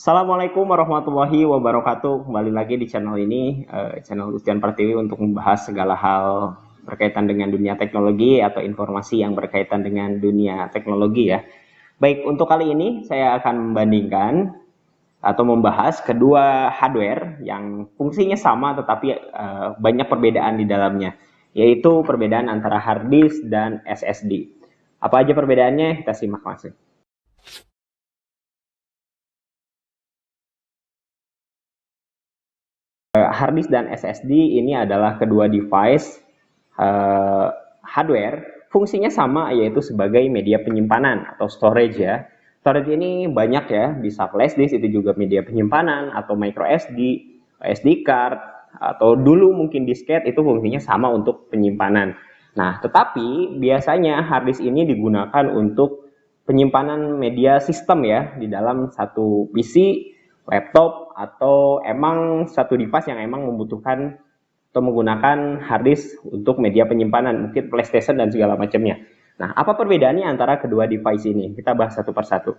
Assalamualaikum warahmatullahi wabarakatuh. Kembali lagi di channel ini, channel Ustian Pertiwi untuk membahas segala hal berkaitan dengan dunia teknologi atau informasi yang berkaitan dengan dunia teknologi ya. Baik, untuk kali ini saya akan membandingkan atau membahas kedua hardware yang fungsinya sama tetapi banyak perbedaan di dalamnya, yaitu perbedaan antara hard disk dan SSD. Apa aja perbedaannya? Kita simak langsung. Hard disk dan SSD ini adalah kedua device hardware, fungsinya sama yaitu sebagai media penyimpanan atau storage ya. Storage ini banyak ya, bisa flash disk itu juga media penyimpanan, atau micro SD, SD card, atau dulu mungkin disket itu fungsinya sama untuk penyimpanan. Nah, tetapi biasanya hard disk ini digunakan untuk penyimpanan media sistem ya di dalam satu PC, laptop, atau emang satu device yang emang membutuhkan atau menggunakan hard disk untuk media penyimpanan, mungkin PlayStation dan segala macamnya. Nah, apa perbedaannya antara kedua device ini? Kita bahas satu persatu.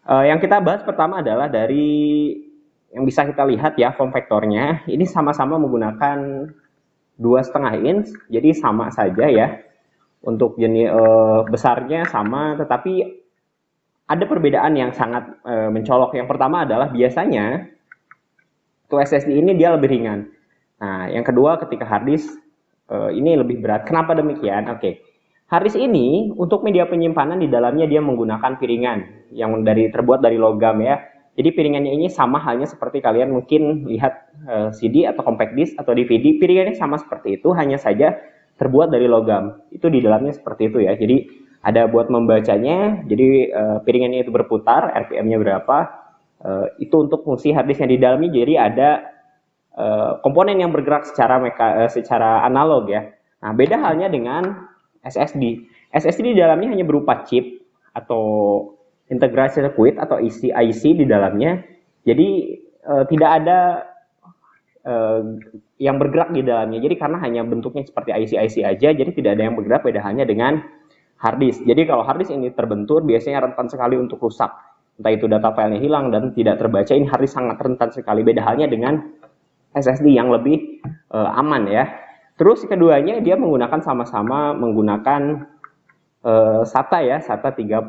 Yang kita bahas pertama adalah dari yang bisa kita lihat ya, form factornya. Ini sama-sama menggunakan 2,5 inch, jadi sama saja ya. Untuk jenis besarnya sama, tetapi ada perbedaan yang sangat mencolok. Yang pertama adalah biasanya untuk SSD ini dia lebih ringan. Nah, yang kedua ketika hard disk ini lebih berat. Kenapa demikian? Oke. Hard disk ini untuk media penyimpanan di dalamnya dia menggunakan piringan yang terbuat dari logam ya. Jadi piringannya ini sama halnya seperti kalian mungkin lihat CD atau compact disc atau DVD. Piringannya sama seperti itu, hanya saja terbuat dari logam. Itu di dalamnya seperti itu ya. Jadi ada buat membacanya, jadi piringannya itu berputar, RPM-nya berapa, itu untuk fungsi hard disk yang di dalamnya. Jadi ada komponen yang bergerak secara analog ya. Nah, beda halnya dengan SSD. SSD di dalamnya hanya berupa chip atau integrated circuit atau IC di dalamnya. Jadi tidak ada yang bergerak di dalamnya. Jadi karena hanya bentuknya seperti IC aja, jadi tidak ada yang bergerak, beda halnya dengan hard disk. Jadi kalau hard disk ini terbentur, biasanya rentan sekali untuk rusak. Entah itu data filenya hilang dan tidak terbaca, ini hard disk sangat rentan sekali. Beda halnya dengan SSD yang lebih aman ya. Terus keduanya dia menggunakan sama-sama menggunakan SATA ya, SATA 3.0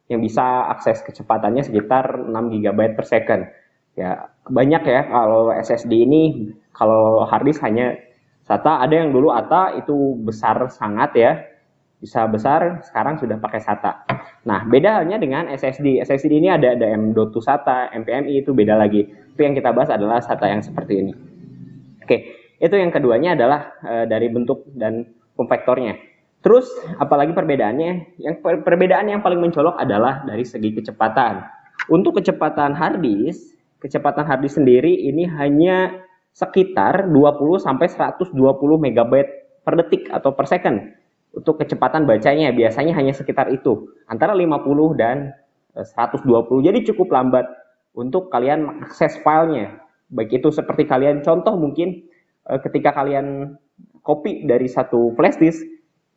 yang bisa akses kecepatannya sekitar 6 GB per second. Ya, banyak ya kalau SSD ini, kalau hard disk hanya SATA, ada yang dulu ATA itu besar sangat ya. Bisa besar, sekarang sudah pakai SATA. Nah, beda halnya dengan SSD. SSD ini ada M.2 SATA, NVMe, itu beda lagi. Itu yang kita bahas adalah SATA yang seperti ini. Oke, itu yang keduanya adalah dari bentuk dan form factornya. Terus, apalagi perbedaannya? Perbedaan yang paling mencolok adalah dari segi kecepatan. Untuk kecepatan hard disk sendiri ini hanya sekitar 20 sampai 120 MB per detik atau per second. Untuk kecepatan bacanya biasanya hanya sekitar itu, antara 50 dan 120. Jadi cukup lambat untuk kalian mengakses filenya. Baik itu seperti kalian contoh mungkin ketika kalian copy dari satu flash disk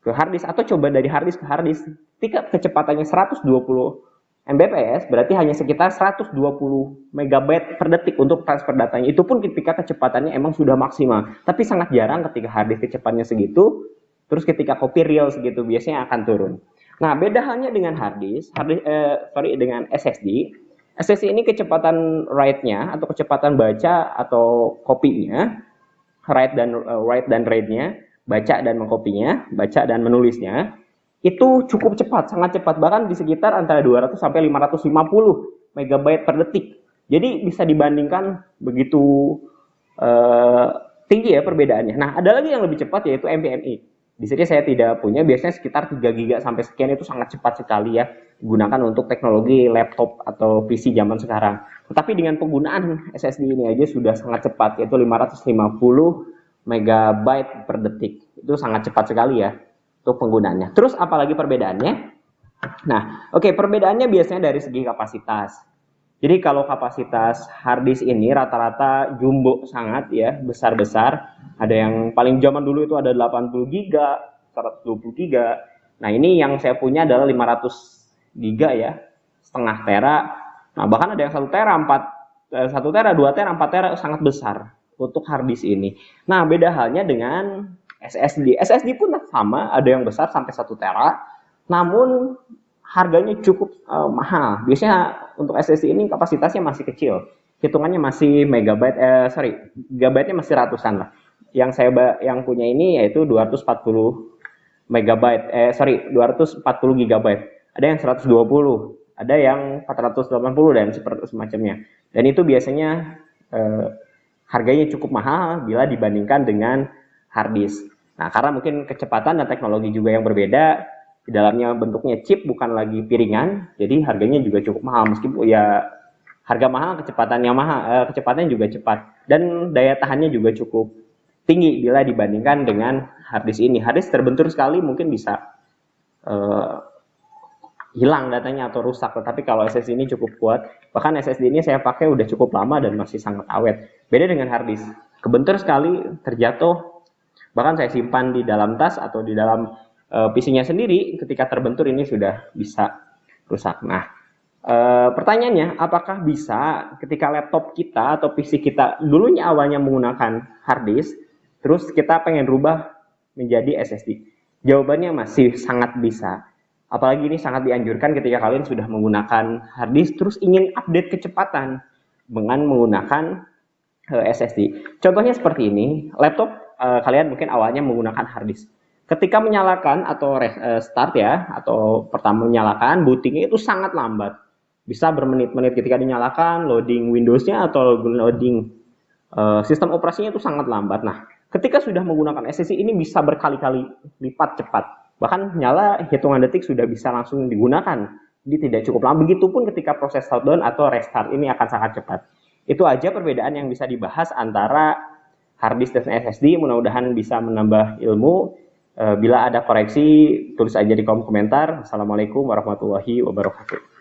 ke hard disk, atau coba dari hard disk ke hard disk, ketika kecepatannya 120 Mbps, berarti hanya sekitar 120 MB per detik untuk transfer datanya. Itu pun ketika kecepatannya emang sudah maksimal. Tapi sangat jarang ketika hard disk kecepatannya segitu, terus ketika copy real segitu, biasanya akan turun. Nah, beda halnya dengan dengan SSD. SSD ini kecepatan write-nya atau kecepatan baca atau copy-nya, write dan read-nya, baca dan mengkopinya, baca dan menulisnya, itu cukup cepat, sangat cepat, bahkan di sekitar antara 200 sampai 550 MB per detik. Jadi bisa dibandingkan begitu tinggi ya perbedaannya. Nah, ada lagi yang lebih cepat yaitu NVMe. Di sini saya tidak punya, biasanya sekitar 3 GB sampai sekian, itu sangat cepat sekali ya, digunakan untuk teknologi laptop atau PC zaman sekarang. Tetapi dengan penggunaan SSD ini aja sudah sangat cepat, yaitu 550 MB per detik. Itu sangat cepat sekali ya untuk penggunaannya. Terus apalagi perbedaannya? Nah, oke, perbedaannya biasanya dari segi kapasitas. Jadi kalau kapasitas hard disk ini rata-rata jumbo sangat ya, besar-besar. Ada yang paling zaman dulu itu ada 80 GB, 120 GB. Nah, ini yang saya punya adalah 500 GB ya, setengah tera. Nah, bahkan ada yang 1 tera, 1 tera, 2 tera, 4 tera sangat besar untuk hard disk ini. Nah, beda halnya dengan SSD. SSD pun sama, ada yang besar sampai 1 tera, namun harganya cukup mahal. Biasanya untuk SSD ini kapasitasnya masih kecil. Hitungannya masih gigabyte-nya masih ratusan lah. Yang punya ini yaitu 240 240 gigabyte. Ada yang 120, ada yang 480 dan seperti semacamnya. Dan itu biasanya harganya cukup mahal bila dibandingkan dengan hard disk. Nah, karena mungkin kecepatan dan teknologi juga yang berbeda, di dalamnya bentuknya chip bukan lagi piringan, jadi harganya juga cukup mahal. Meskipun ya harga mahal, kecepatannya juga cepat, dan daya tahannya juga cukup tinggi bila dibandingkan dengan hard disk ini. Hard disk terbentur sekali mungkin bisa hilang datanya atau rusak, tetapi kalau SSD ini cukup kuat. Bahkan SSD ini saya pakai udah cukup lama dan masih sangat awet. Beda dengan hard disk, kebentur sekali, terjatuh, bahkan saya simpan di dalam tas atau di dalam PC-nya sendiri, ketika terbentur ini sudah bisa rusak. Nah, pertanyaannya, apakah bisa ketika laptop kita atau PC kita dulunya awalnya menggunakan hard disk, terus kita pengen rubah menjadi SSD? Jawabannya masih sangat bisa. Apalagi ini sangat dianjurkan ketika kalian sudah menggunakan hard disk terus ingin update kecepatan dengan menggunakan SSD. Contohnya seperti ini, laptop kalian mungkin awalnya menggunakan hard disk. Ketika menyalakan atau start ya, atau pertama menyalakan, bootingnya itu sangat lambat. Bisa bermenit-menit ketika dinyalakan, loading Windows-nya atau loading sistem operasinya itu sangat lambat. Nah, ketika sudah menggunakan SSD ini bisa berkali-kali lipat cepat. Bahkan nyala hitungan detik sudah bisa langsung digunakan. Jadi tidak cukup lama. Begitupun ketika proses shutdown atau restart ini akan sangat cepat. Itu aja perbedaan yang bisa dibahas antara hard disk dan SSD. Mudah-mudahan bisa menambah ilmu. Bila ada koreksi, tulis aja di kolom komentar. Assalamualaikum warahmatullahi wabarakatuh.